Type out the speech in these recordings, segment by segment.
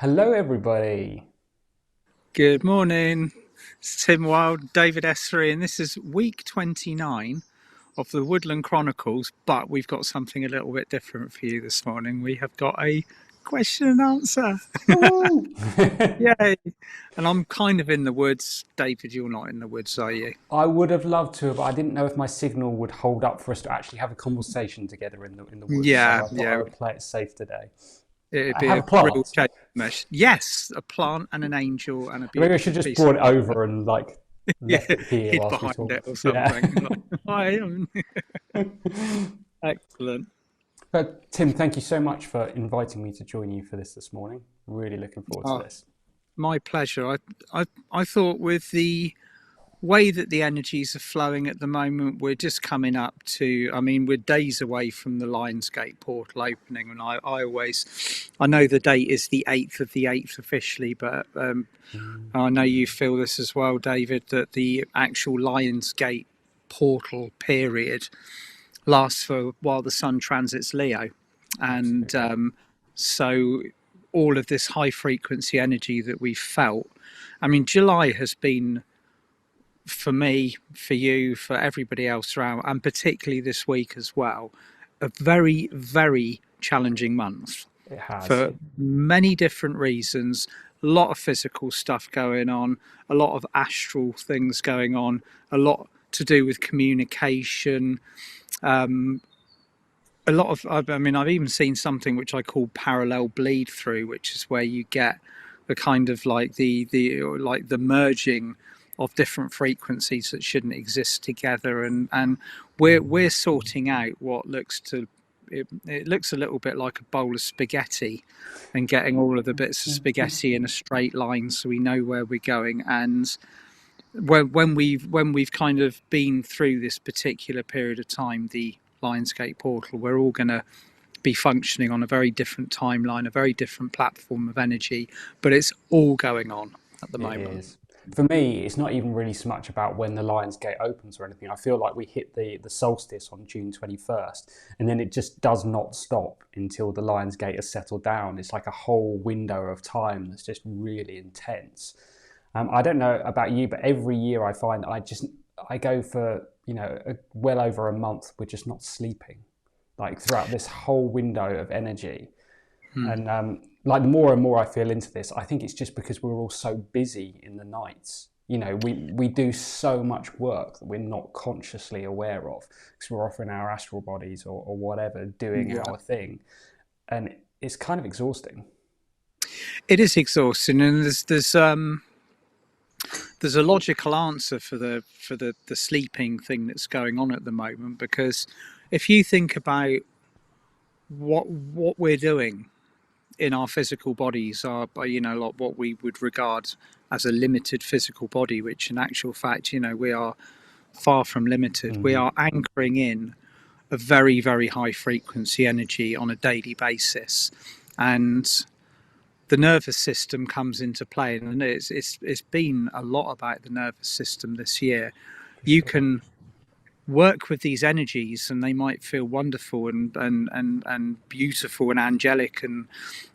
Hello, everybody. Good morning. It's Tim Wild, David S3, and this is week 29 of the Woodland Chronicles. But we've got something a little bit different for you this morning. We have got a question and answer. Woo! Yay! And I'm kind of in the woods. David, you're not in the woods, are you? I would have loved to, but I didn't know if my signal would hold up for us to actually have a conversation together in the woods. So Yeah, I thought I yeah. would play it safe today. It'd I be have a a real plant. change. Yes, a plant and an angel and a Maybe I should beautiful just piece of brought it paper. over and Yeah, left it here hid whilst we behind talk. it or Yeah. something. Like, I am excellent. But Tim, thank you so much for inviting me to join you for this morning. Really looking forward to Oh, this. my pleasure. I thought with the way that the energies are flowing at the moment, we're just coming up to, I mean, we're days away from the Lionsgate portal opening. And I know the date is the 8th of the 8th officially, but Mm. I know you feel this as well, David, that the actual Lionsgate portal period lasts for while the sun transits Leo. And Absolutely. so all of this high frequency energy that we felt, I mean, July has been for me, for you, for everybody else around, and particularly this week as well, a very, very challenging month It has. for many different reasons. A lot of physical stuff going on, a lot of astral things going on, a lot to do with communication. A lot of, I mean, I've even seen something which I call parallel bleed through, which is where you get the kind of like the merging of different frequencies that shouldn't exist together, and we're sorting out what looks to it looks a little bit like a bowl of spaghetti, and getting all of the bits of spaghetti in a straight line so we know where we're going. And when we've kind of been through this particular period of time, the Lionsgate portal, we're all going to be functioning on a very different timeline, a very different platform of energy, but it's all going on at the It moment. is. For me, it's not even really so much about when the Lions Gate opens or anything. I feel like we hit the solstice on June 21st, and then it just does not stop until the Lions Gate has settled down. It's like a whole window of time that's just really intense. I don't know about you, but every year I find I go for well over a month with just not sleeping, like throughout this whole window of energy. Hmm. And like the more and more I feel into this, I think it's just because we're all so busy in the nights. We do so much work that we're not consciously aware of because we're often in our astral bodies or whatever doing Yeah, our thing, and it's kind of exhausting. it is exhausting, and there's a logical answer for the sleeping thing that's going on at the moment, because if you think about what we're doing in our physical bodies, are like what we would regard as a limited physical body, which in actual fact, we are far from limited. We Mm. are anchoring in a very, very high frequency energy on a daily basis, and the nervous system comes into play. And it's been a lot about the nervous system this year. For You sure. can work with these energies and they might feel wonderful and beautiful and angelic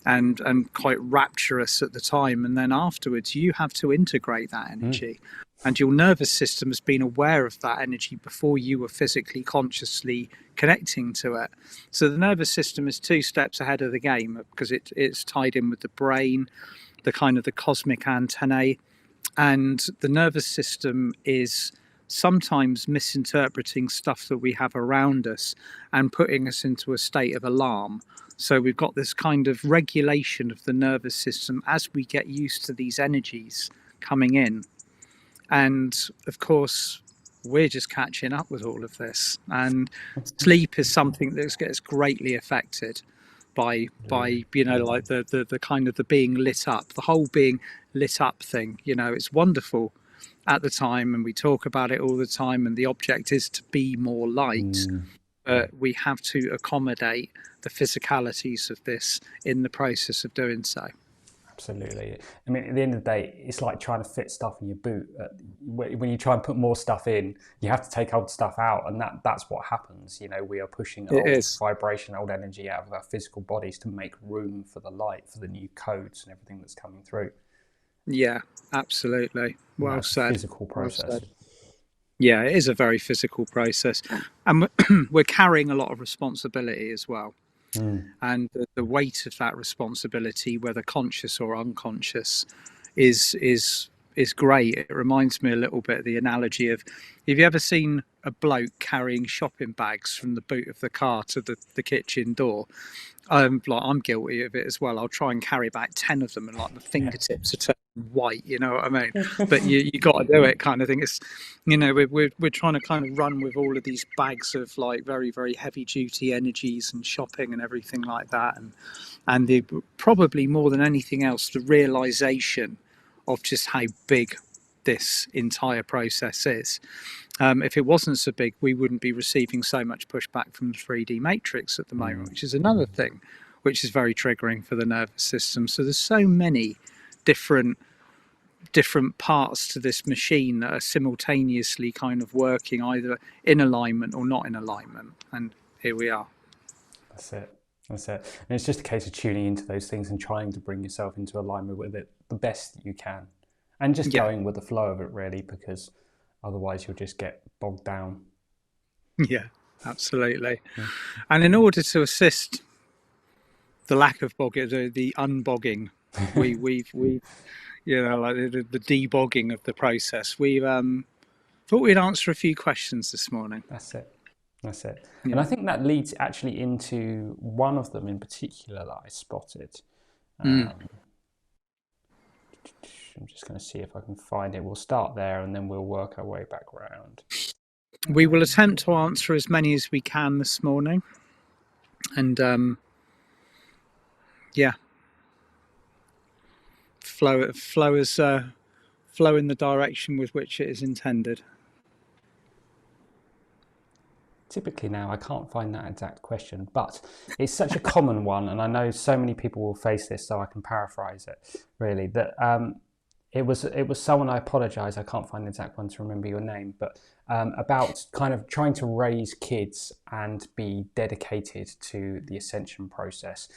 and quite rapturous at the time, and then afterwards you have to integrate that Mm. energy, and your nervous system has been aware of that energy before you were physically consciously connecting to it. So the nervous system is two steps ahead of the game because it's tied in with the brain, the kind of the cosmic antennae, and the nervous system is sometimes misinterpreting stuff that we have around us and putting us into a state of alarm. So we've got this kind of regulation of the nervous system as we get used to these energies coming in. And of course, we're just catching up with all of this. And sleep is something that gets greatly affected by like the kind of the being lit up, the whole being lit up thing. It's wonderful at the time, and we talk about it all the time, and the object is to be more light, Mm. but we have to accommodate the physicalities of this in the process of doing so. Absolutely. I mean, at the end of the day, it's like trying to fit stuff in your boot. When you try and put more stuff in, you have to take old stuff out, and that's what happens. We are pushing It old is. vibration, old energy out of our physical bodies to make room for the light, for the new codes and everything that's coming through. Yeah, absolutely. And Well that's a said. physical Well process. said. Yeah, it is a very physical process, and we're carrying a lot of responsibility as well. And the weight of that responsibility, whether conscious or unconscious, is great. It reminds me a little bit of the analogy of, have you ever seen a bloke carrying shopping bags from the boot of the car to the kitchen door? I'm guilty of it as well. I'll try and carry about 10 of them, and like my fingertips are turning white. You know what I mean? But you got to do it, kind of thing. It's, we're trying to kind of run with all of these bags of like very very heavy duty energies and shopping and everything like that, and the, probably more than anything else, the realization of just how big this entire process is. If it wasn't so big, we wouldn't be receiving so much pushback from the 3D matrix at the moment, which is another thing which is very triggering for the nervous system. So there's so many different parts to this machine that are simultaneously kind of working either in alignment or not in alignment. And here we are. That's it. That's it. And it's just a case of tuning into those things and trying to bring yourself into alignment with it the best that you can. And just going with the flow of it, really, because otherwise you'll just get bogged down. Yeah, absolutely. And in order to assist the lack of bogging, the unbogging, we've like the debogging of the process, we've thought we'd answer a few questions this morning. That's it. And I think that leads actually into one of them in particular that I spotted. I'm just going to see if I can find it. We'll start there and then we'll work our way back around. We will attempt to answer as many as we can this morning. And flow in the direction with which it is intended. Typically now I can't find that exact question, but it's such a common one, and I know so many people will face this, so I can paraphrase it really. That it was someone, I apologize, I can't find the exact one to remember your name, but about kind of trying to raise kids and be dedicated to the ascension process,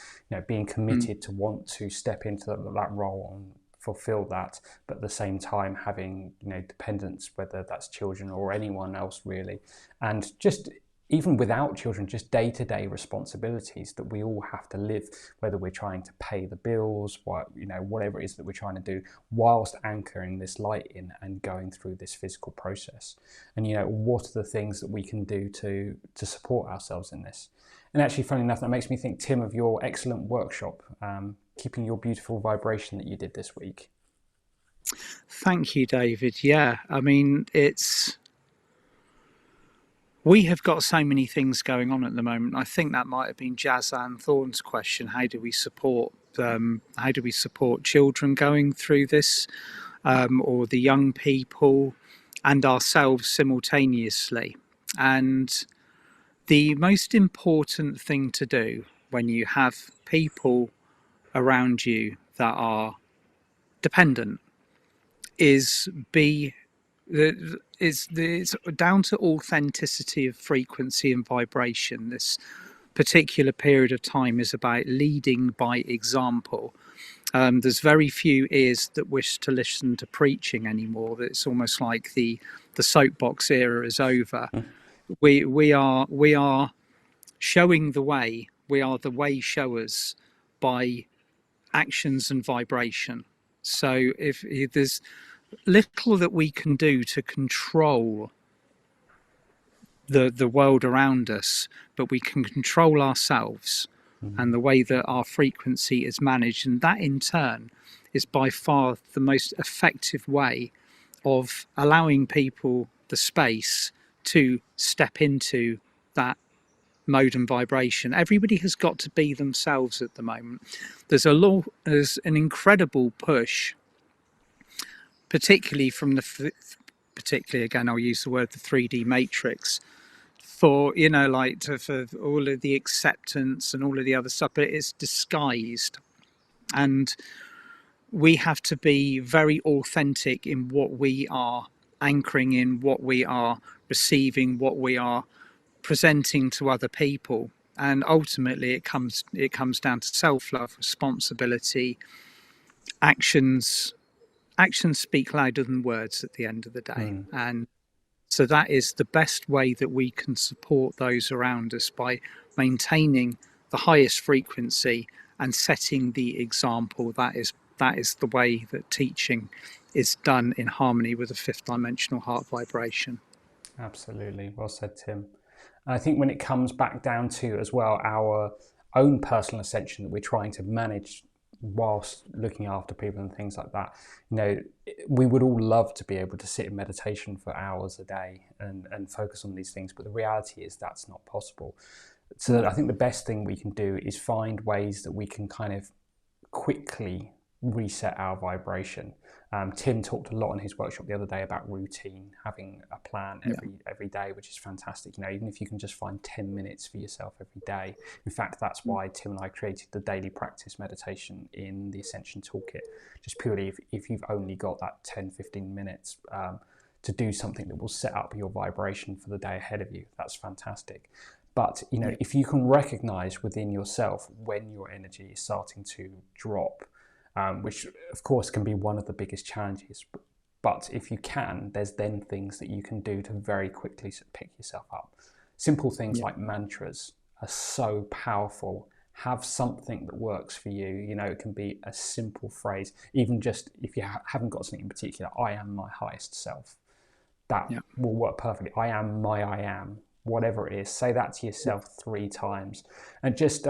being committed to want to step into that role and fulfill that, but at the same time having dependents, whether that's children or anyone else really, and just even without children, just day-to-day responsibilities that we all have to live, whether we're trying to pay the bills, whatever it is that we're trying to do, whilst anchoring this light in and going through this physical process. And what are the things that we can do to support ourselves in this? And actually, funny enough, that makes me think, Tim, of your excellent workshop, Keeping Your Beautiful Vibration, that you did this week. Thank you, David. Yeah, I mean, we have got so many things going on at the moment. I think that might have been Jazanne Thorne's question: how do we support children going through this, or the young people, and ourselves simultaneously? And the most important thing to do when you have people around you that are dependent is it's down to authenticity of frequency and vibration. This particular period of time is about leading by example. There's very few ears that wish to listen to preaching anymore. It's almost like the soapbox era is over. We are showing the way. We are the way showers by actions and vibration. So if there's little that we can do to control the world around us, but we can control ourselves and the way that our frequency is managed, and that in turn is by far the most effective way of allowing people the space to step into that mode and vibration. Everybody has got to be themselves at the moment. There's an incredible push, particularly from particularly, again, I'll use the word, the 3D matrix, for for all of the acceptance and all of the other stuff, but it's disguised. And we have to be very authentic in what we are anchoring in, what we are receiving, what we are presenting to other people. And ultimately it comes down to self-love, responsibility. Actions speak louder than words at the end of the day. Mm. And so that is the best way that we can support those around us, by maintaining the highest frequency and setting the example. That is the way that teaching is done in harmony with the fifth dimensional heart vibration. Absolutely. Well said, Tim. And I think when it comes back down to as well our own personal ascension that we're trying to manage whilst looking after people and things like that, we would all love to be able to sit in meditation for hours a day and focus on these things, but the reality is that's not possible. So I think the best thing we can do is find ways that we can kind of quickly reset our vibration. Tim talked a lot in his workshop the other day about routine, having a plan every day, which is fantastic. Even if you can just find 10 minutes for yourself every day. In fact, that's why Tim and I created the daily practice meditation in the Ascension Toolkit, just purely if you've only got that 10-15 minutes to do something that will set up your vibration for the day ahead of you. That's fantastic. But if you can recognize within yourself when your energy is starting to drop, which of course can be one of the biggest challenges. But if you can, there's then things that you can do to very quickly pick yourself up. Simple things like mantras are so powerful. Have something that works for you. It can be a simple phrase, even just if you haven't got something in particular. I am my highest self. That will work perfectly. I am my I am. Whatever it is, say that to yourself 3 times, and just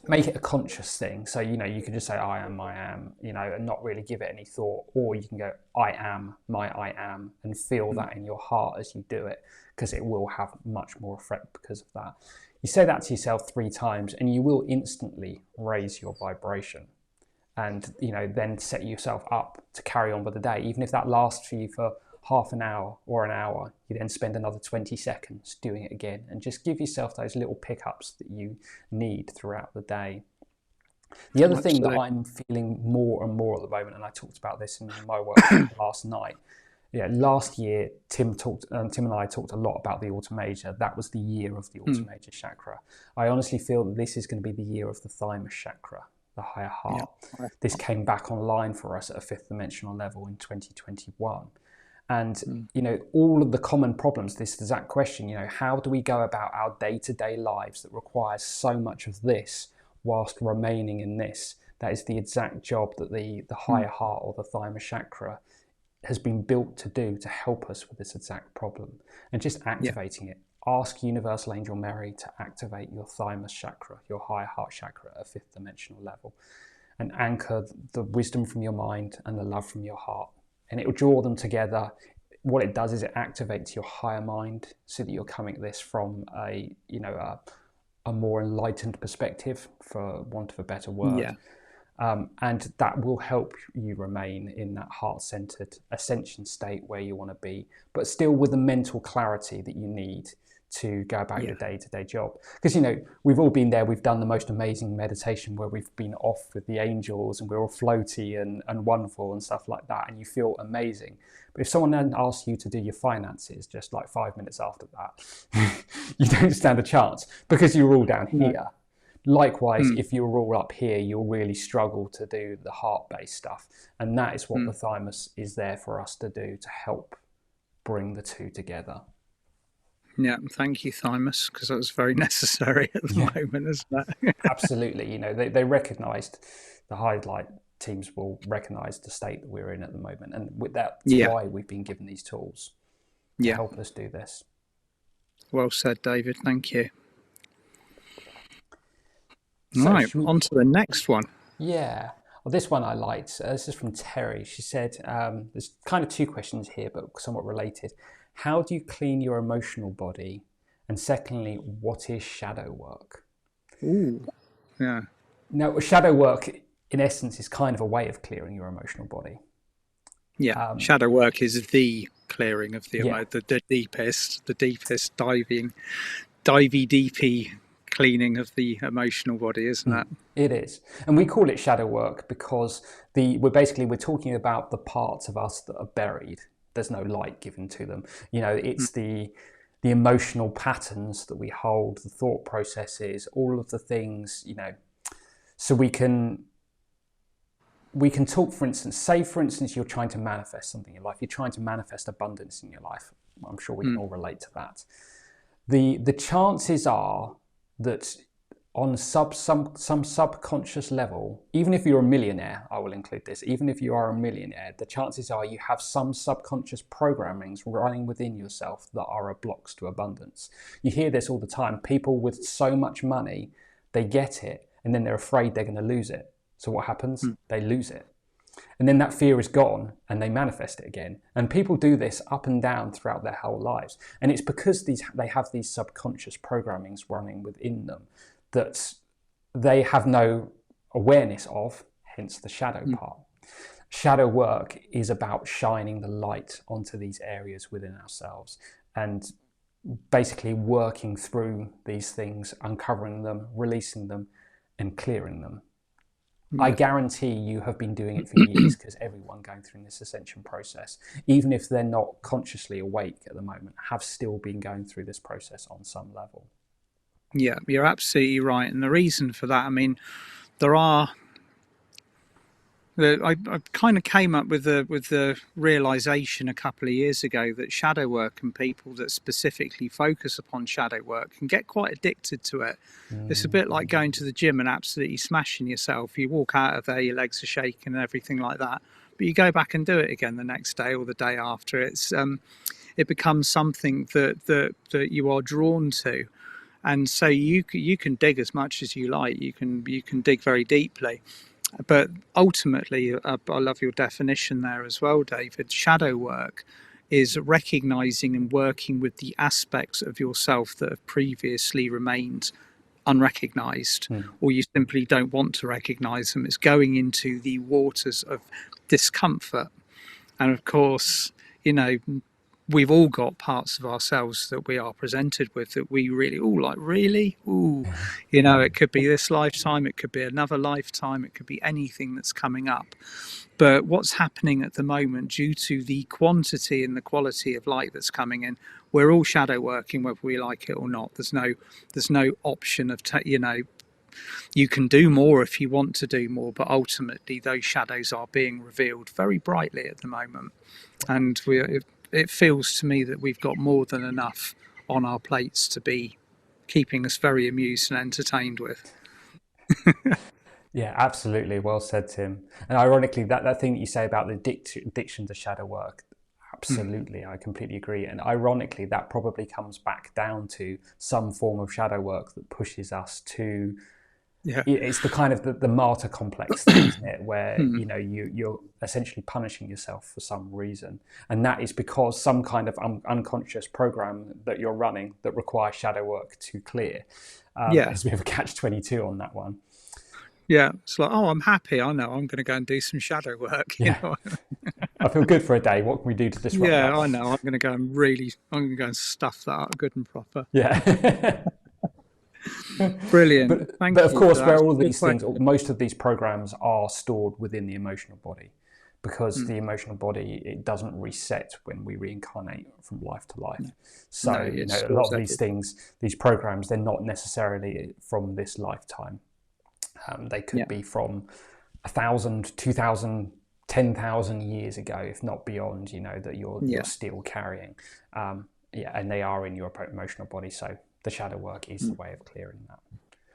make it a conscious thing. So you could just say I am, and not really give it any thought, or you can go I am my I am and feel that in your heart as you do it, because it will have much more effect because of that. You say that to yourself 3 times and you will instantly raise your vibration, and then set yourself up to carry on with the day. Even if that lasts for you for half an hour or an hour, you then spend another 20 seconds doing it again, and just give yourself those little pickups that you need throughout the day. The other thing that I'm feeling more and more at the moment, and I talked about this in my workshop last night. Last year, Tim and I talked a lot about the Alta Major. That was the year of the Alta Major chakra. I honestly feel that this is going to be the year of the thymus chakra, the higher heart. This came back online for us at a 5th dimensional level in 2021. And, all of the common problems, this exact question, how do we go about our day-to-day lives that requires so much of this whilst remaining in this? That is the exact job that the higher heart or the thymus chakra has been built to do, to help us with this exact problem. And just activating it. Ask Universal Angel Mary to activate your thymus chakra, your higher heart chakra at a 5th dimensional level, and anchor the wisdom from your mind and the love from your heart. And it will draw them together. What it does is it activates your higher mind, so that you're coming at this from a more enlightened perspective, for want of a better word. And that will help you remain in that heart-centered ascension state where you want to be, but still with the mental clarity that you need to go about your day-to-day job. Because we've all been there. We've done the most amazing meditation where we've been off with the angels and we're all floaty and wonderful and stuff like that, and you feel amazing. But if someone then asks you to do your finances just like 5 minutes after that, you don't stand a chance, because you're all down here. Likewise, if you're all up here, you'll really struggle to do the heart-based stuff. And that is what the thymus is there for us to do, to help bring the two together. Yeah, thank you, thymus, because that was very necessary at the moment, isn't it? Absolutely. They recognised, the highlight teams will recognise the state that we're in at the moment. And with that's why we've been given these tools to help us do this. Well said, David. Thank you. So right, on to the next one. Yeah. Well, this one I liked. This is from Terry. She said, there's kind of 2 questions here, but somewhat related. How do you clean your emotional body? And secondly, what is shadow work? Ooh, yeah. Now, shadow work, in essence, is kind of a way of clearing your emotional body. Yeah, shadow work is the clearing of the deepest divey deepy cleaning of the emotional body, isn't it? It is. And we call it shadow work because we're talking about the parts of us that are buried. There's no light given to them. It's the emotional patterns that we hold, the thought processes, all of the things, so we can talk, for instance, you're trying to manifest something in your life. You're trying to manifest abundance in your life. I'm sure we can all relate to that. The chances are that on some subconscious level, even if you're a millionaire, I will include this, even if you are a millionaire, the chances are you have some subconscious programmings running within yourself that are blocks to abundance. You hear this all the time. People with so much money, they get it, and then they're afraid they're going to lose it. So what happens? They lose it. And then that fear is gone and they manifest it again. And people do this up and down throughout their whole lives. And it's because they have these subconscious programmings running within them that they have no awareness of, hence the shadow part. Shadow work is about shining the light onto these areas within ourselves and basically working through these things, uncovering them, releasing them, and clearing them. I guarantee you have been doing it for years, because everyone going through this ascension process, even if they're not consciously awake at the moment, have still been going through this process on some level. Yeah, you're absolutely right. And the reason for that, I kind of came up with the realization a couple of years ago that shadow work and people that specifically focus upon shadow work can get quite addicted to it. It's a bit like going to the gym and absolutely smashing yourself. You walk out of there, your legs are shaking and everything like that, but you go back and do it again the next day or the day after. It becomes something that you are drawn to. And so you can dig as much as you like. You can dig very deeply. But ultimately, I love your definition there as well, David. Shadow work is recognizing and working with the aspects of yourself that have previously remained unrecognized, or you simply don't want to recognize them. It's going into the waters of discomfort. And of course, we've all got parts of ourselves that we are presented with that we really, it could be this lifetime, it could be another lifetime, it could be anything that's coming up. But what's happening at the moment, due to the quantity and the quality of light that's coming in, we're all shadow working whether we like it or not. There's no option of you can do more if you want to do more, but ultimately those shadows are being revealed very brightly at the moment. And it feels to me that we've got more than enough on our plates to be keeping us very amused and entertained with. Yeah, absolutely. Well said, Tim. And ironically, that thing that you say about the addiction to shadow work, absolutely, I completely agree. And ironically, that probably comes back down to some form of shadow work that pushes us to... Yeah. It's the kind of the martyr complex thing, isn't it? Where you're essentially punishing yourself for some reason, and that is because some kind of unconscious program that you're running that requires shadow work to clear. It's a bit of a catch-22 on that one. Yeah, it's like, I'm happy. I know I'm going to go and do some shadow work. I feel good for a day. What can we do to disrupt that? I know. I'm going to go and stuff that up good and proper. Yeah. Brilliant. But of course, where all these things, most of these programs are stored within the emotional body, because the emotional body, it doesn't reset when we reincarnate from life to life. So a lot of these things, these programs, they're not necessarily from this lifetime. They could be from 1,000, 2,000, 10,000 years ago, if not beyond. That you're still carrying. And they are in your emotional body. So the shadow work is the way of clearing that.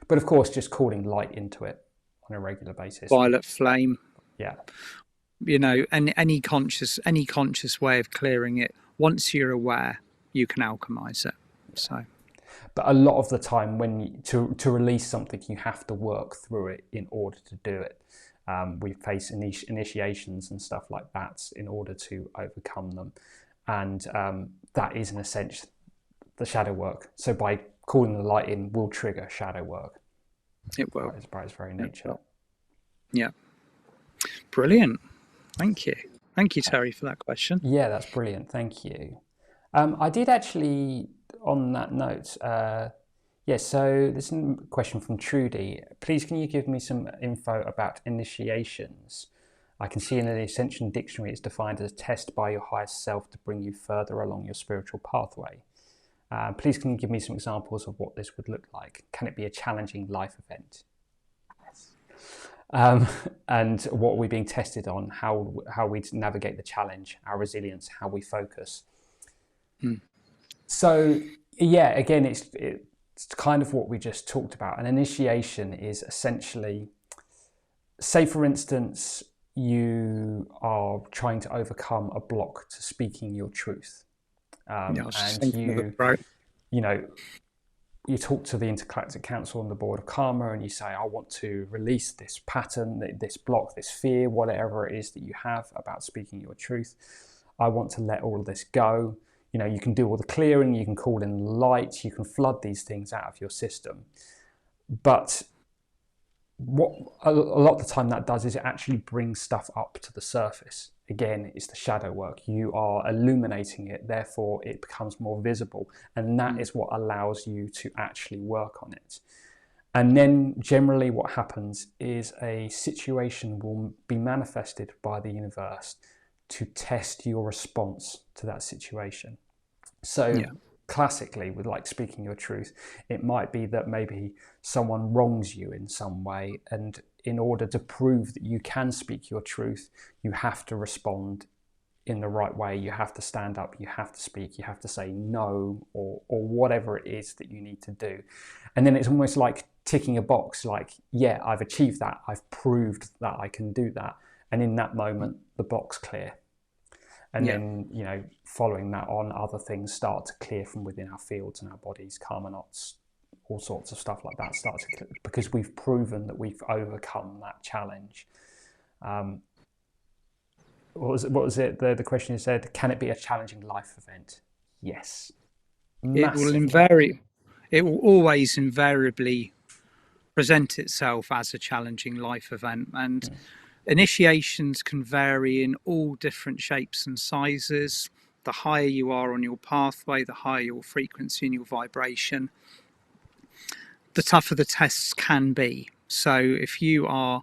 But of course, just calling light into it on a regular basis. Violet flame. Yeah. And any conscious way of clearing it, once you're aware, you can alchemize it. So. But a lot of the time, to release something, you have to work through it in order to do it. We face initiations and stuff like that in order to overcome them. And that is, in a sense, the shadow work. So by calling the light in will trigger shadow work. It will. By its very nature. Yeah. Brilliant. Thank you. Thank you, Terry, for that question. Yeah, that's brilliant. Thank you. I did actually, on that note, Yes, so this is a question from Trudy. Please, can you give me some info about initiations? I can see in the Ascension Dictionary it's defined as a test by your highest self to bring you further along your spiritual pathway. Please, can you give me some examples of what this would look like? Can it be a challenging life event? And what are we being tested on? How we navigate the challenge, our resilience, how we focus. So yeah, again, it's kind of what we just talked about. An initiation is essentially, say for instance, you are trying to overcome a block to speaking your truth, Yeah, I was just and thinking of it, right? you know, you talk to the Intergalactic Council and the Board of Karma, and you say, I want to release this pattern, this block, this fear, whatever it is that you have about speaking your truth. I want to let all of this go. You can do all the clearing, you can call in light, you can flood these things out of your system. But what a lot of the time that does is it actually brings stuff up to the surface. Again, it's the shadow work. You are illuminating it, therefore it becomes more visible, and that is what allows you to actually work on it. And then generally what happens is a situation will be manifested by the universe to test your response to that situation. So classically, with like speaking your truth, it might be that maybe someone wrongs you in some way, and in order to prove that you can speak your truth, you have to respond in the right way. You have to stand up, you have to speak, you have to say no, or whatever it is that you need to do. And then it's almost like ticking a box, like, yeah, I've achieved that, I've proved that I can do that. And in that moment, the box clear. And then, following that on, other things start to clear from within our fields and our bodies, karma knots, all sorts of stuff like that start to clear, because we've proven that we've overcome that challenge. What was it? The question you said, can it be a challenging life event? Yes. Massively. It will always invariably present itself as a challenging life event. And initiations can vary in all different shapes and sizes. The higher you are on your pathway, the higher your frequency and your vibration, the tougher the tests can be. So if you are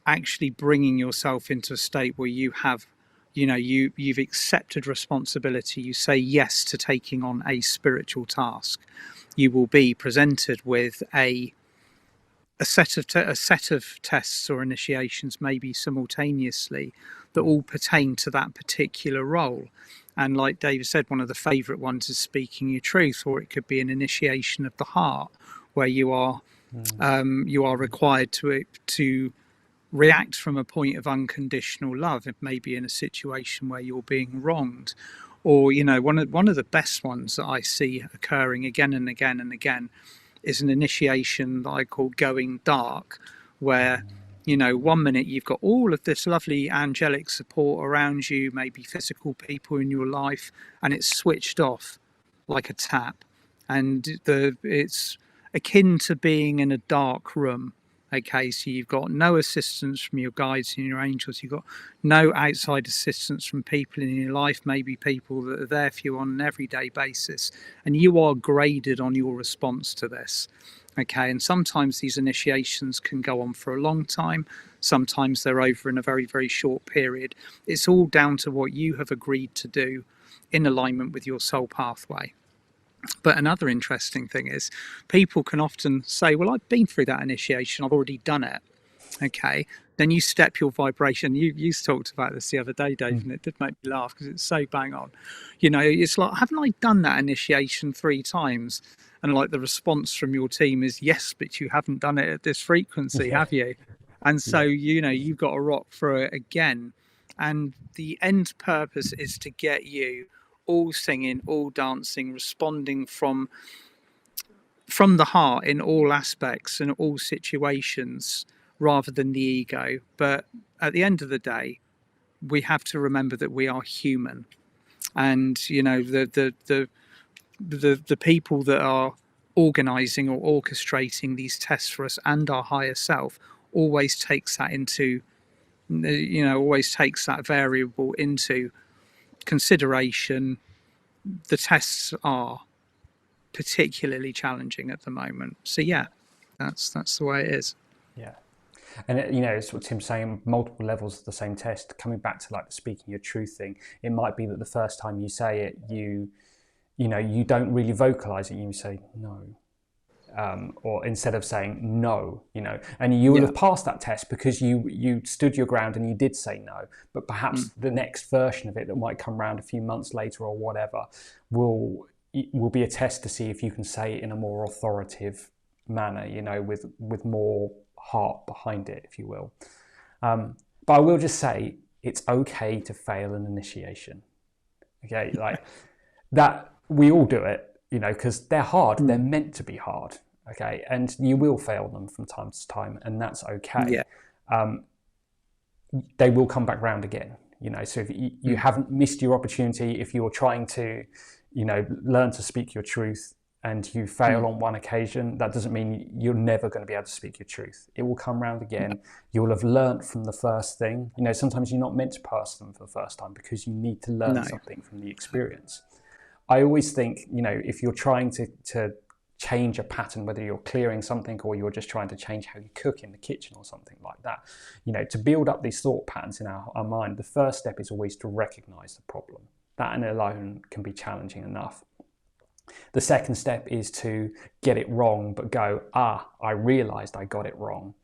actually bringing yourself into a state where you have, you've accepted responsibility, you say yes to taking on a spiritual task, you will be presented with a set of tests or initiations, maybe simultaneously, that all pertain to that particular role. And like David said, one of the favorite ones is speaking your truth, or it could be an initiation of the heart, where you are required to react from a point of unconditional love. It may be in a situation where you're being wronged, or one of the best ones that I see occurring again and again and again is an initiation that I call going dark, where 1 minute you've got all of this lovely angelic support around you, maybe physical people in your life, and it's switched off like a tap, and it's akin to being in a dark room. Okay, so you've got no assistance from your guides and your angels. You've got no outside assistance from people in your life, maybe people that are there for you on an everyday basis. And you are graded on your response to this. Okay, and sometimes these initiations can go on for a long time. Sometimes they're over in a very, very short period. It's all down to what you have agreed to do in alignment with your soul pathway. But another interesting thing is people can often say, well, I've been through that initiation, I've already done it. Okay, then you step your vibration. You talked about this the other day, Dave, and it did make me laugh because it's so bang on. It's like, haven't I done that initiation 3 times? And like the response from your team is, yes, but you haven't done it at this frequency, have you? And so, you've got to rock through it again. And the end purpose is to get you all singing, all dancing, responding from the heart in all aspects and all situations, rather than the ego. But at the end of the day, we have to remember that we are human, and the people that are organizing or orchestrating these tests for us and our higher self always takes that variable into consideration. The tests are particularly challenging at the moment. So yeah, that's the way it is. Yeah. And it's what Tim's saying, multiple levels of the same test. Coming back to like the speaking your truth thing, it might be that the first time you say it, you don't really vocalize it. You say no, or instead of saying no, and you will have passed that test because you stood your ground and you did say no. But perhaps the next version of it that might come around a few months later or whatever will be a test to see if you can say it in a more authoritative manner, with more heart behind it, if you will. But I will just say it's okay to fail an initiation. Okay, like that, we all do it, because they're hard. They're meant to be hard. Okay, and you will fail them from time to time, and that's okay. They will come back round again. So if you haven't missed your opportunity, if you're trying to, learn to speak your truth, and you fail on one occasion, that doesn't mean you're never going to be able to speak your truth. It will come round again. You'll have learnt from the first thing. Sometimes you're not meant to pass them for the first time because you need to learn something from the experience. I always think, if you're trying to change a pattern, whether you're clearing something or you're just trying to change how you cook in the kitchen or something like that, to build up these thought patterns in our mind, the first step is always to recognize the problem. That in alone can be challenging enough. The second step is to get it wrong, but go, I realized I got it wrong.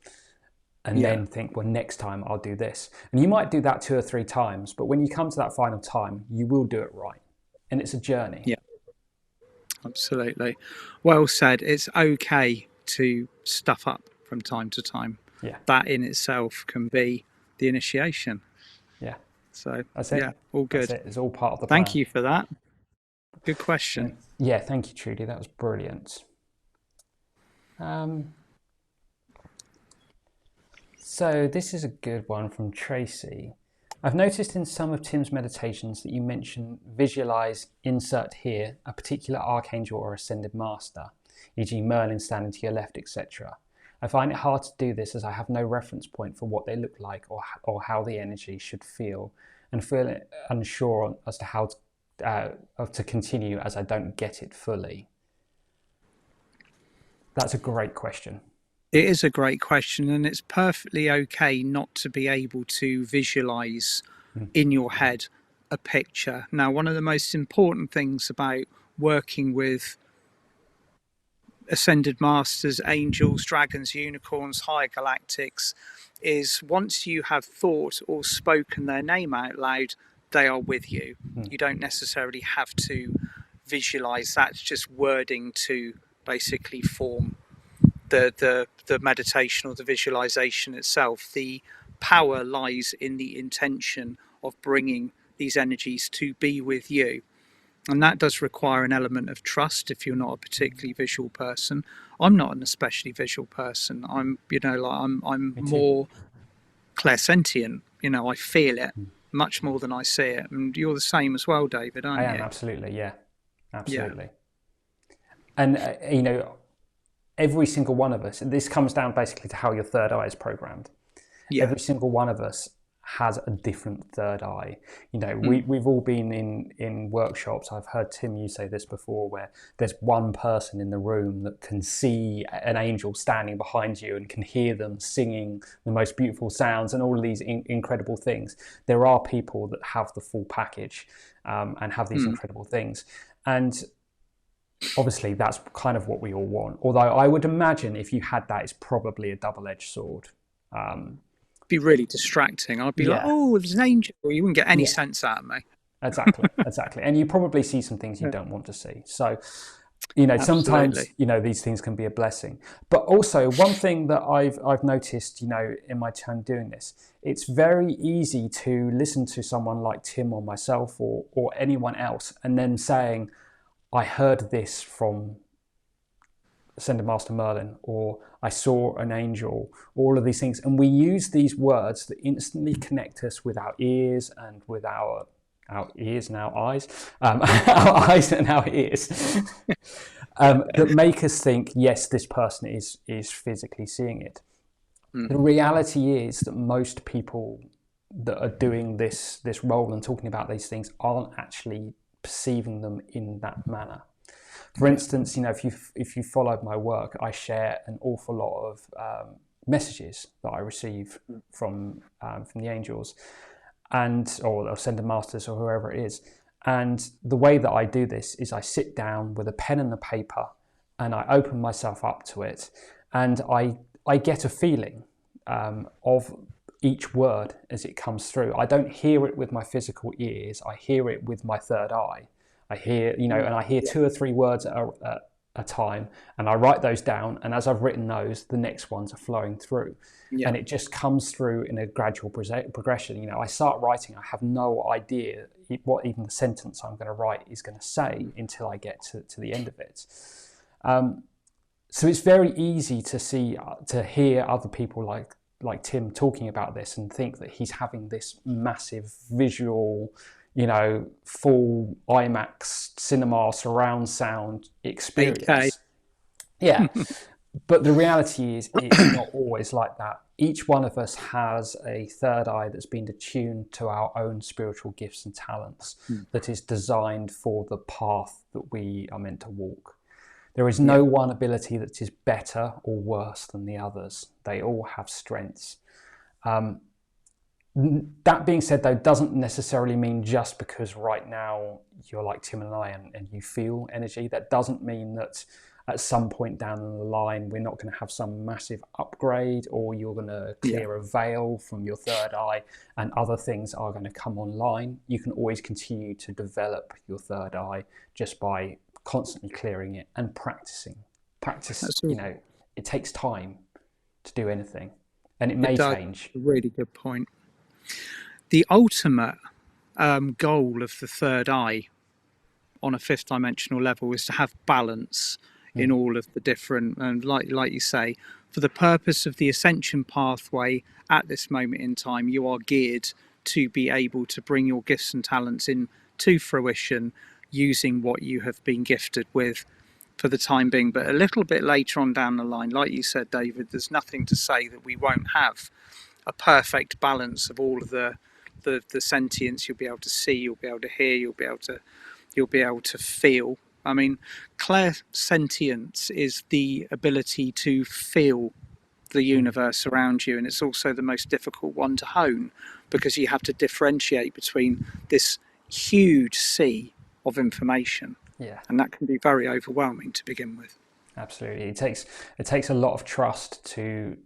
And then think, well, next time I'll do this. And you might do that 2 or 3 times, but when you come to that final time, you will do it right. And it's a journey. Yeah, absolutely. Well said. It's okay to stuff up from time to time. Yeah. That in itself can be the initiation. Yeah. So that's it. Yeah, all good. That's it. It's all part of the plan. Thank you for that. Good question. Yeah, thank you, Trudy. That was brilliant. So this is a good one from Tracy. I've noticed in some of Tim's meditations that you mention visualize, insert here, a particular archangel or ascended master, e.g. Merlin standing to your left, etc. I find it hard to do this as I have no reference point for what they look like or how the energy should feel, and feel unsure as to how to continue as I don't get it fully. That's a great question. It is a great question, and it's perfectly okay not to be able to visualize in your head a picture. Now, one of the most important things about working with ascended masters, angels, dragons, unicorns, higher galactics is once you have thought or spoken their name out loud, they are with you. You don't necessarily have to visualize. That's just wording to basically form the meditation or the visualization itself. The power lies in the intention of bringing these energies to be with you, and that does require an element of trust if you're not a particularly visual person. I'm not an especially visual person. I'm more clairsentient. I feel it much more than I see it. And you're the same as well, David, aren't you? I am, absolutely, yeah. Absolutely. Yeah. And, every single one of us, this comes down basically to how your third eye is programmed. Yeah. Every single one of us has a different third eye. We've all been in workshops. I've heard Tim, you say this before, where there's one person in the room that can see an angel standing behind you and can hear them singing the most beautiful sounds and all of these incredible things. There are people that have the full package and have these incredible things. And obviously that's kind of what we all want. Although I would imagine if you had that, it's probably a double-edged sword. Be really distracting. I'd be like, oh, there's an angel. You wouldn't get any sense out of me. Exactly. And you probably see some things you don't want to see. So, sometimes, these things can be a blessing. But also one thing that I've noticed, in my time doing this, it's very easy to listen to someone like Tim or myself or anyone else and then saying, I heard this from Ascended Master Merlin, or I saw an angel, all of these things. And we use these words that instantly connect us with our ears and with our ears and our eyes, our eyes and our ears, that make us think, yes, this person is physically seeing it. The reality is that most people that are doing this role and talking about these things aren't actually perceiving them in that manner. For instance, if you followed my work, I share an awful lot of messages that I receive from the angels, or Ascended Masters or whoever it is. And the way that I do this is I sit down with a pen and a paper, and I open myself up to it, and I get a feeling of each word as it comes through. I don't hear it with my physical ears. I hear it with my third eye. I hear, and I hear 2 or 3 words at a time, and I write those down. And as I've written those, the next ones are flowing through. Yeah. And it just comes through in a gradual progression. I start writing, I have no idea what even the sentence I'm going to write is going to say until I get to the end of it. So it's very easy to hear other people like Tim talking about this and think that he's having this massive visual, full IMAX cinema surround sound experience. 8K. Yeah. But the reality is it's not always like that. Each one of us has a third eye that's been attuned to our own spiritual gifts and talents that is designed for the path that we are meant to walk. There is no one ability that is better or worse than the others. They all have strengths. That being said, though, doesn't necessarily mean just because right now you're like Tim and I and you feel energy, that doesn't mean that at some point down the line we're not going to have some massive upgrade, or you're going to clear a veil from your third eye and other things are going to come online. You can always continue to develop your third eye just by constantly clearing it and practicing. It takes time to do anything, and it may change. Really good point. The ultimate goal of the third eye on a 5th dimensional level is to have balance in all of the different, and like you say, for the purpose of the ascension pathway at this moment in time, you are geared to be able to bring your gifts and talents in to fruition using what you have been gifted with for the time being. But a little bit later on down the line, like you said, David, there's nothing to say that we won't have a perfect balance of all of the sentience. You'll be able to see, you'll be able to hear, you'll be able to feel. I mean, clairsentience is the ability to feel the universe around you, and it's also the most difficult one to hone because you have to differentiate between this huge sea of information, and that can be very overwhelming to begin with. Absolutely, it takes a lot of trust to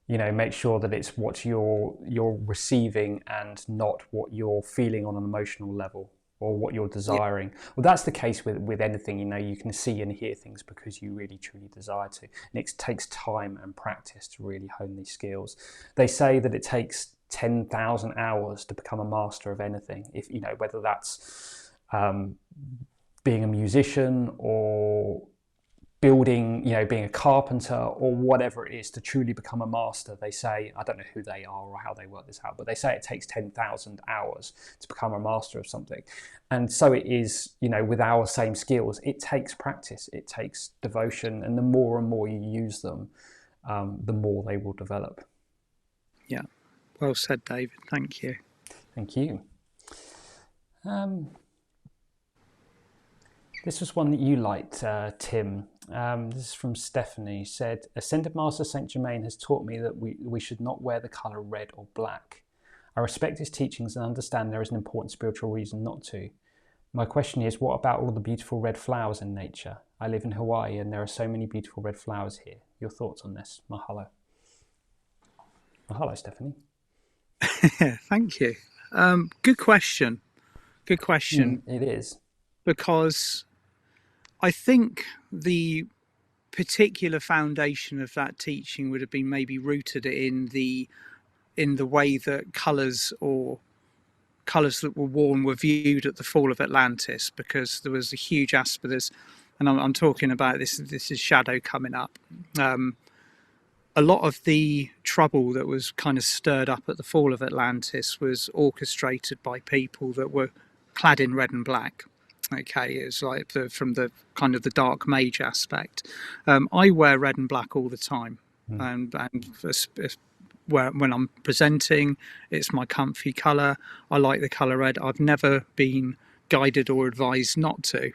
make sure that it's what you're receiving and not what you're feeling on an emotional level or what you're desiring. Well, that's the case with anything. You can see and hear things because you really truly desire to, and it takes time and practice to really hone these skills. They say that it takes 10,000 hours to become a master of anything, if whether that's being a musician or building, being a carpenter or whatever it is, to truly become a master. They say, I don't know who they are or how they work this out, but they say it takes 10,000 hours to become a master of something. And so it is, with our same skills, it takes practice, it takes devotion, and the more and more you use them, the more they will develop. Yeah, well said, David. Thank you. Thank you. This was one that you liked, Tim. This is from Stephanie. Said, Ascended Master Saint Germain has taught me that we should not wear the colour red or black. I respect his teachings and understand there is an important spiritual reason not to. My question is, what about all the beautiful red flowers in nature? I live in Hawaii and there are so many beautiful red flowers here. Your thoughts on this? Mahalo. Mahalo, Stephanie. Thank you. Good question. Good question. It is. Because I think the particular foundation of that teaching would have been maybe rooted in the way that colours that were worn were viewed at the fall of Atlantis, because there was a huge aspect, and I'm talking about this is shadow coming up. A lot of the trouble that was kind of stirred up at the fall of Atlantis was orchestrated by people that were clad in red and black. Okay, it's like from the kind of the dark mage aspect. I wear red and black all the time, and when I'm presenting, it's my comfy colour. I like the colour red. I've never been guided or advised not to.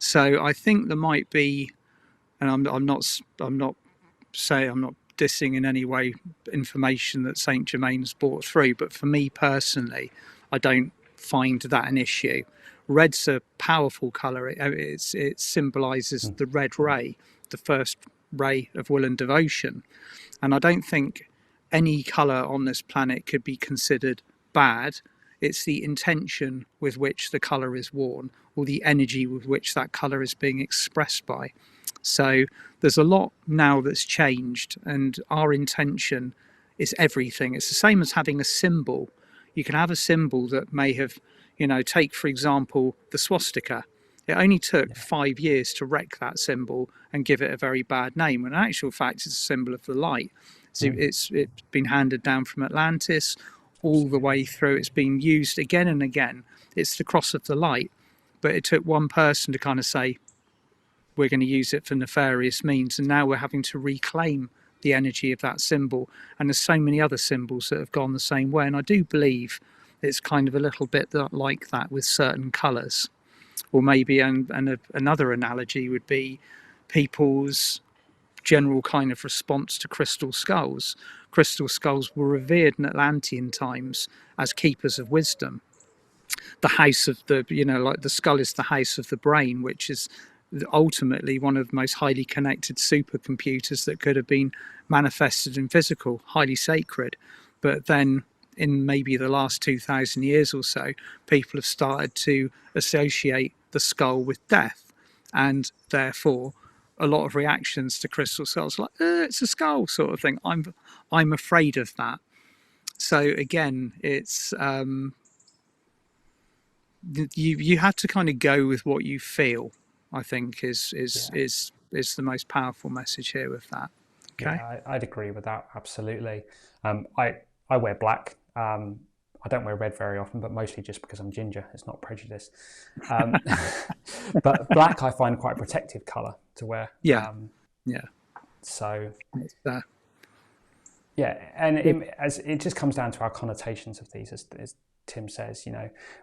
So I think there might be, and I'm not dissing in any way information that Saint Germain's brought through, but for me personally, I don't find that an issue. Red's a powerful colour. It symbolises the red ray, the first ray of will and devotion. And I don't think any colour on this planet could be considered bad. It's the intention with which the colour is worn, or the energy with which that colour is being expressed by. So there's a lot now that's changed, and our intention is everything. It's the same as having a symbol. You can have a symbol that may have, take, for example, the swastika. It only took 5 years to wreck that symbol and give it a very bad name. When in actual fact, it's a symbol of the light. So it's been handed down from Atlantis all the way through. It's been used again and again. It's the cross of the light. But it took one person to kind of say, we're going to use it for nefarious means. And now we're having to reclaim the energy of that symbol. And there's so many other symbols that have gone the same way. And I do believe it's kind of a little bit like that with certain colours. Or maybe, another analogy would be people's general kind of response to crystal skulls. Crystal skulls were revered in Atlantean times as keepers of wisdom. The house of the, like the skull is the house of the brain, which is ultimately one of the most highly connected supercomputers that could have been manifested in physical, highly sacred. But then in maybe the last 2,000 years or so, people have started to associate the skull with death, and therefore a lot of reactions to crystal skulls like it's a skull sort of thing. I'm afraid of that. So again, it's you have to kind of go with what you feel. I think is the most powerful message here with that. Okay. Yeah, I'd agree with that, absolutely. I wear black. I don't wear red very often, but mostly just because I'm ginger. It's not prejudice. But black I find quite a protective colour to wear. Yeah. So yeah, and it just comes down to our connotations of these, as Tim says.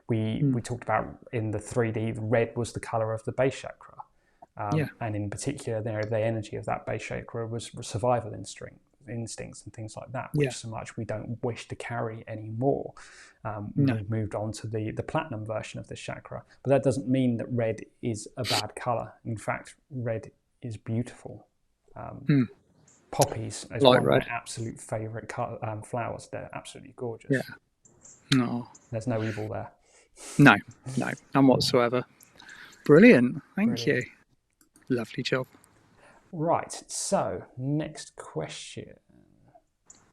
We talked about in the 3D, red was the colour of the base chakra. And in particular, the energy of that base chakra was survival instincts and things like that, which so much we don't wish to carry anymore. We've moved on to the platinum version of this chakra, but that doesn't mean that red is a bad colour. In fact, red is beautiful. Poppies is one of my absolute favourite flowers. They're absolutely gorgeous. Yeah. No. There's no evil there. No, none whatsoever. Brilliant. Thank you. Lovely job. Right, so next question.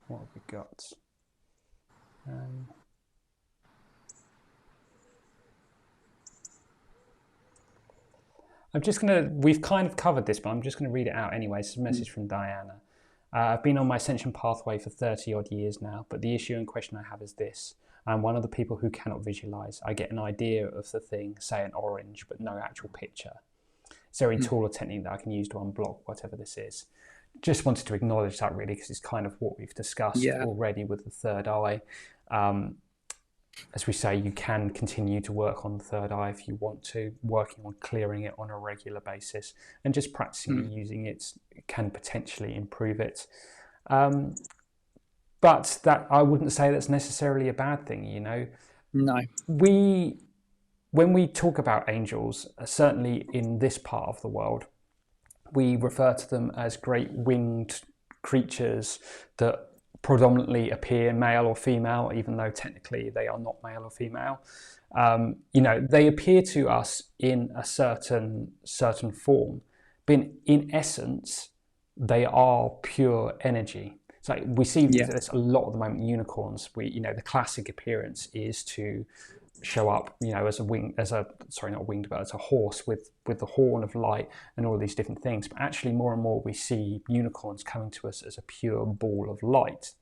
What have we got? We've kind of covered this, but I'm just going to read it out anyway. It's a message from Diana. I've been on my Ascension pathway for 30 odd years now, but the issue and question I have is this. I'm one of the people who cannot visualize. I get an idea of the thing, say an orange, but no actual picture. Is there any tool or technique that I can use to unblock whatever this is? Just wanted to acknowledge that really, because it's kind of what we've discussed already with the third eye. As we say, you can continue to work on the third eye if you want to, working on clearing it on a regular basis, and just practicing using it can potentially improve it. But that, I wouldn't say that's necessarily a bad thing, No. When we talk about angels, certainly in this part of the world, we refer to them as great winged creatures that predominantly appear male or female, even though technically they are not male or female. They appear to us in a certain form, but in essence, they are pure energy. So we see this a lot at the moment. Unicorns, the classic appearance is to show up, as a horse with the horn of light and all these different things. But actually, more and more we see unicorns coming to us as a pure ball of light.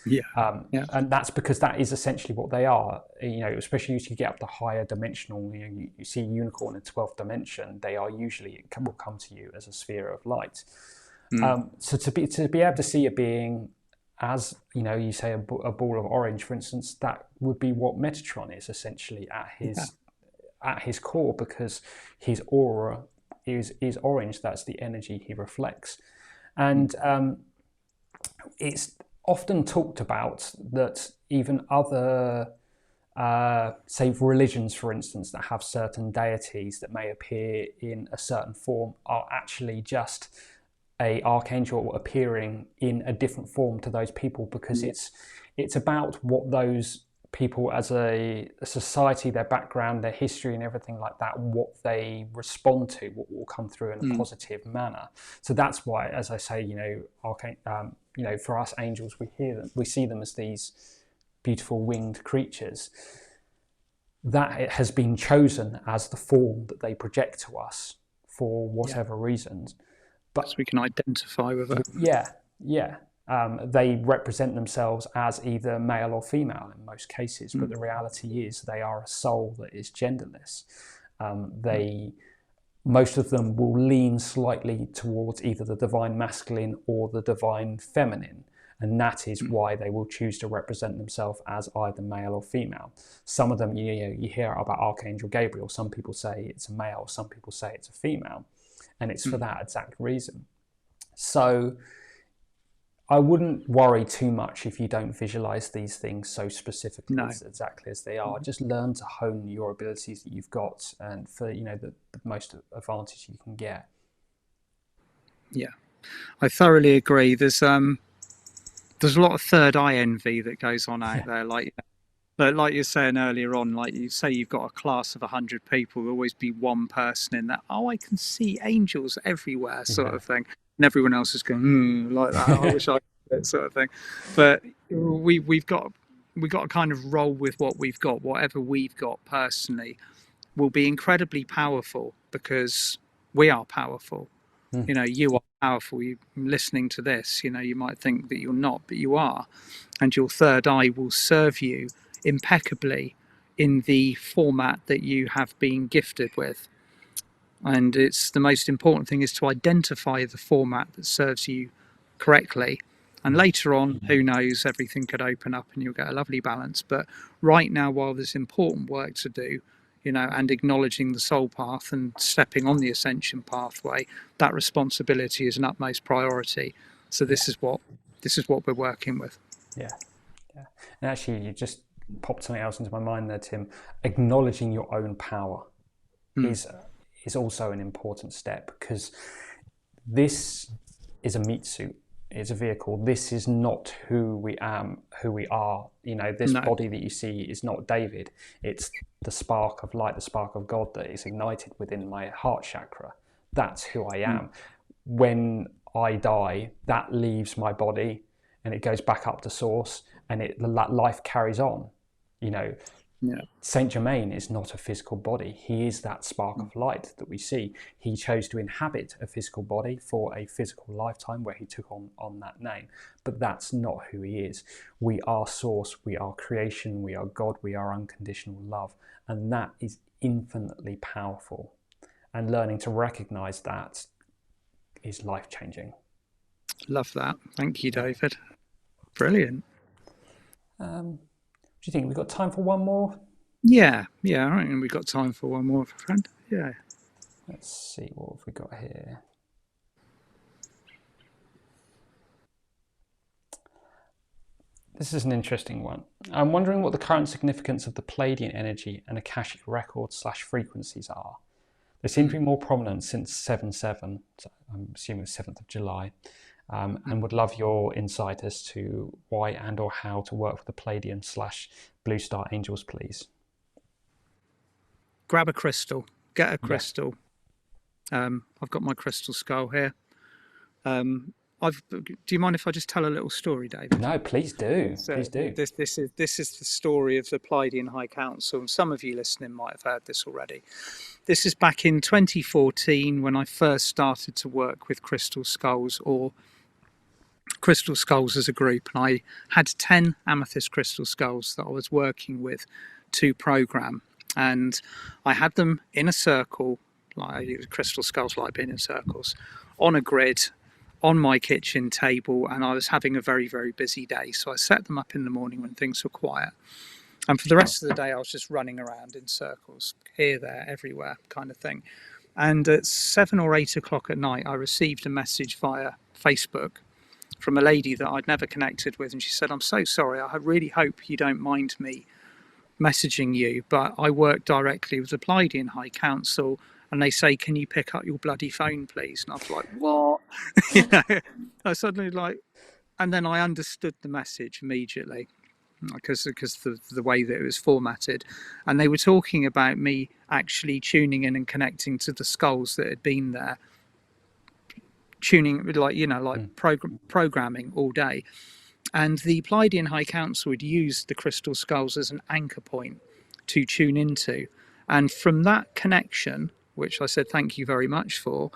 And that's because that is essentially what they are. Especially as you get up to higher dimensional, you see unicorn in 12th dimension. They are usually will come to you as a sphere of light. So to be able to see a being as you say a ball of orange, for instance, that would be what Metatron is essentially at at his core, because his aura is orange. That's the energy he reflects. And it's often talked about that even other, say, religions, for instance, that have certain deities that may appear in a certain form are actually just a archangel appearing in a different form to those people, because it's about what those people as a society, their background, their history and everything like that, what they respond to, what will come through in a positive manner. So that's why, as I say, for us angels, we see them as these beautiful winged creatures that it has been chosen as the form that they project to us for whatever reasons. But so we can identify with it. They represent themselves as either male or female in most cases, but the reality is they are a soul that is genderless. Most of them will lean slightly towards either the divine masculine or the divine feminine, and that is why they will choose to represent themselves as either male or female. Some of them, you hear about Archangel Gabriel. Some people say it's a male, some people say it's a female, and it's for that exact reason. So I wouldn't worry too much if you don't visualize these things so specifically, exactly as they are. Just learn to hone your abilities that you've got, and for the most advantage you can get. Yeah, I thoroughly agree. There's a lot of third eye envy that goes on out there, like you're saying earlier on, like you say, you've got a class of 100 people, there'll always be one person in that, I can see angels everywhere, sort of thing, and everyone else is going like that. I wish I could, that sort of thing. But we've got to kind of roll with what we've got. Whatever we've got personally will be incredibly powerful, because we are powerful. You are powerful. You listening to this, you might think that you're not, but you are, and your third eye will serve you impeccably in the format that you have been gifted with. And it's the most important thing is to identify the format that serves you correctly, and later on, who knows, everything could open up and you'll get a lovely balance. But right now, while there's important work to do, and acknowledging the soul path and stepping on the ascension pathway, that responsibility is an utmost priority. So this is what we're working with. Yeah. And actually, you just popped something else into my mind there, Tim. Acknowledging your own power is also an important step, because this is a meat suit. It's a vehicle. This is not who we are. This body that you see is not David. It's the spark of light, the spark of God that is ignited within my heart chakra. That's who I am. When I die, that leaves my body and it goes back up to source, and life carries on. Saint Germain is not a physical body. He is that spark of light that we see. He chose to inhabit a physical body for a physical lifetime where he took on that name. But that's not who he is. We are source, we are creation, we are God, we are unconditional love. And that is infinitely powerful. And learning to recognize that is life-changing. Love that. Thank you, David. Brilliant. Do you think we've got time for one more? Yeah, I reckon we've got time for one more, friend. Yeah. Let's see, what have we got here? This is an interesting one. I'm wondering what the current significance of the Pleiadian energy and Akashic records / frequencies are. They seem to be more prominent since 7/7, so I'm assuming the 7th of July, and would love your insight as to why and or how to work with the Pleiadian / Blue Star Angels, please. Grab a crystal. Get a crystal. Yeah. I've got my crystal skull here. Do you mind if I just tell a little story, David? No, please do. Please do. This is the story of the Pleiadian High Council, and some of you listening might have heard this already. This is back in 2014 when I first started to work with crystal skulls, or crystal skulls as a group, and I had 10 amethyst crystal skulls that I was working with to program, and I had them in a circle, like crystal skulls like being in circles, on a grid on my kitchen table, and I was having a very, very busy day, so I set them up in the morning when things were quiet. And for the rest of the day, I was just running around in circles, here, there, everywhere, kind of thing. And at 7 or 8 o'clock at night, I received a message via Facebook from a lady that I'd never connected with. And she said, "I'm so sorry. I really hope you don't mind me messaging you, but I work directly with the Pleiadian High Council, and they say, can you pick up your bloody phone, please?" And I was like, what? You know, I suddenly and then I understood the message immediately because the way that it was formatted, and they were talking about me actually tuning in and connecting to the skulls that had been there, tuning programming all day. And the Pleiadian High Council had used the crystal skulls as an anchor point to tune into, and from that connection, which I said thank you very much for,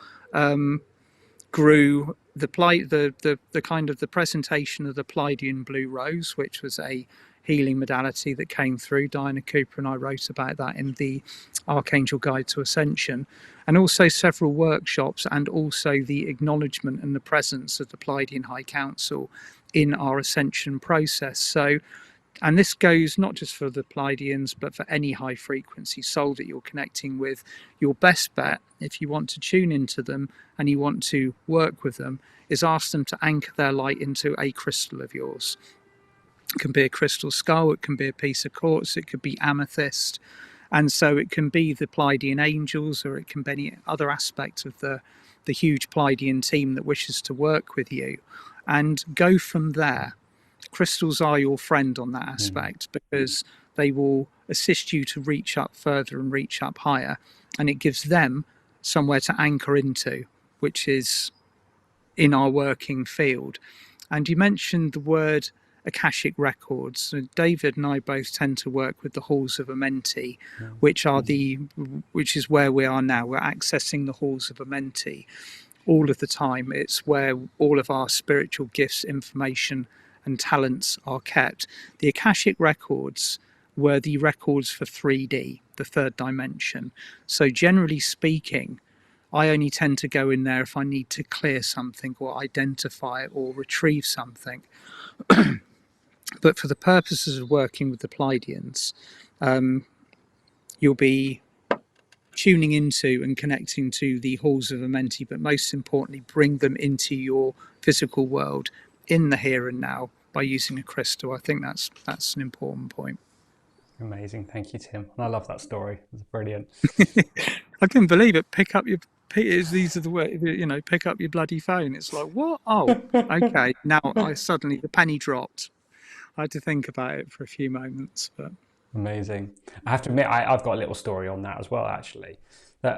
grew the kind of the presentation of the Pleiadian Blue Rose, which was a healing modality that came through. Diana Cooper and I wrote about that in the Archangel Guide to Ascension, and also several workshops, and also the acknowledgement and the presence of the Pleiadian High Council in our ascension process. So, and this goes not just for the Pleiadians, but for any high frequency soul that you're connecting with. Your best bet, if you want to tune into them and you want to work with them, is ask them to anchor their light into a crystal of yours. It can be a crystal skull, it can be a piece of quartz, it could be amethyst. And so it can be the Pleiadian angels, or it can be any other aspect of the huge Pleiadian team that wishes to work with you, and go from there. Crystals are your friend on that aspect, because they will assist you to reach up further and reach up higher, and it gives them somewhere to anchor into, which is in our working field. And you mentioned the word Akashic records. So David and I both tend to work with the halls of Amenti, which is where we are now. We're accessing the halls of Amenti all of the time. It's where all of our spiritual gifts, information and talents are kept. The Akashic records were the records for 3D, the third dimension. So generally speaking, I only tend to go in there if I need to clear something or identify or retrieve something. But for the purposes of working with the Pleiadians, you'll be tuning into and connecting to the halls of Amenti, but most importantly, bring them into your physical world in the here and now by using a crystal. I think that's an important point. Amazing, thank you, Tim. I love that story. It's brilliant. I couldn't believe it. These are the words, pick up your bloody phone. It's like, what? Oh, okay. Now the penny dropped. I had to think about it for a few moments, but amazing. I have to admit, I've got a little story on that as well, actually. That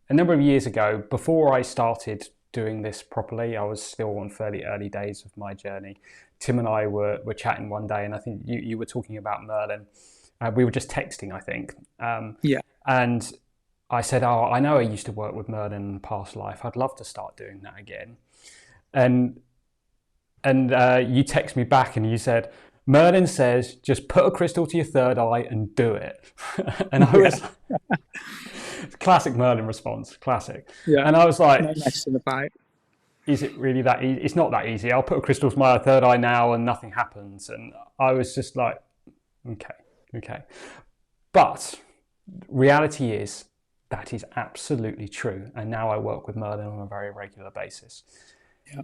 a number of years ago, before I started doing this properly, I was still on fairly early days of my journey. Tim and I were chatting one day, and I think you were talking about Merlin. We were just texting, I think. Yeah. And I said, "Oh, I know I used to work with Merlin in a past life. I'd love to start doing that again." And you text me back, and you said, "Merlin says, just put a crystal to your third eye and do it." And I was classic Merlin response, classic. Yeah. And I was like, no messing about. Is it really that easy? It's not that easy. I'll put a crystal to my third eye now and nothing happens. And I was just like, okay. But reality is that is absolutely true. And now I work with Merlin on a very regular basis. Yeah.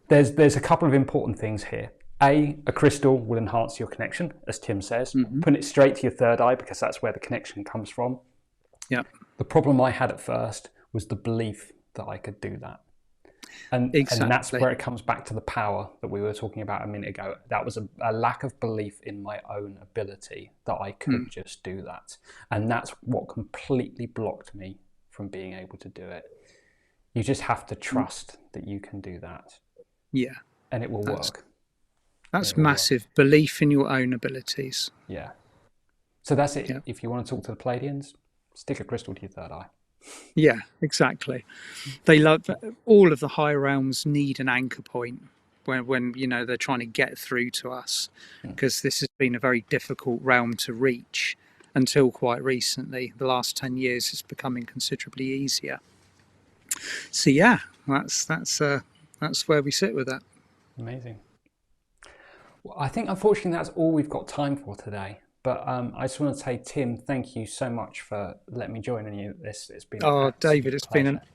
There's a couple of important things here. A crystal will enhance your connection, as Tim says. Put it straight to your third eye because that's where the connection comes from. Yeah. The problem I had at first was the belief that I could do that. And that's where it comes back to the power that we were talking about a minute ago. That was a lack of belief in my own ability that I could just do that. And that's what completely blocked me from being able to do it. You just have to trust that you can do that. Yeah. And it will work. That's massive belief in your own abilities. Yeah. So that's it. Yeah. If you want to talk to the Pleiadians, stick a crystal to your third eye. Yeah, exactly. They love, all of the higher realms need an anchor point when they're trying to get through to us, because this has been a very difficult realm to reach until quite recently. The last 10 years it's becoming considerably easier. So yeah, that's where we sit with that. Amazing. Well, I think unfortunately that's all we've got time for today. But I just want to say, Tim, thank you so much for letting me join in you. It's been an Oh, David, absolute it's been pleasure. an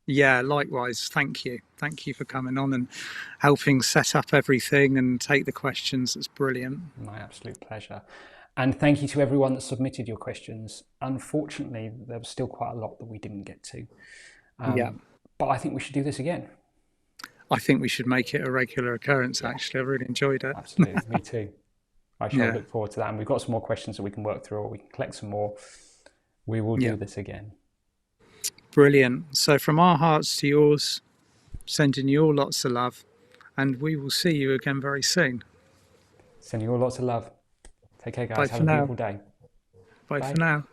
yeah, likewise. Thank you. Thank you for coming on and helping set up everything and take the questions. It's brilliant. My absolute pleasure. And thank you to everyone that submitted your questions. Unfortunately, there was still quite a lot that we didn't get to. Yeah. But I think we should do this again. I think we should make it a regular occurrence, actually. I really enjoyed it. Absolutely. Me too. I shall Yeah. look forward to that. And we've got some more questions that we can work through, or we can collect some more. We will do this again. Brilliant. So from our hearts to yours, sending you all lots of love, and we will see you again very soon. Sending you all lots of love. Take care, guys. Bye Have for a now. beautiful day. Bye for now.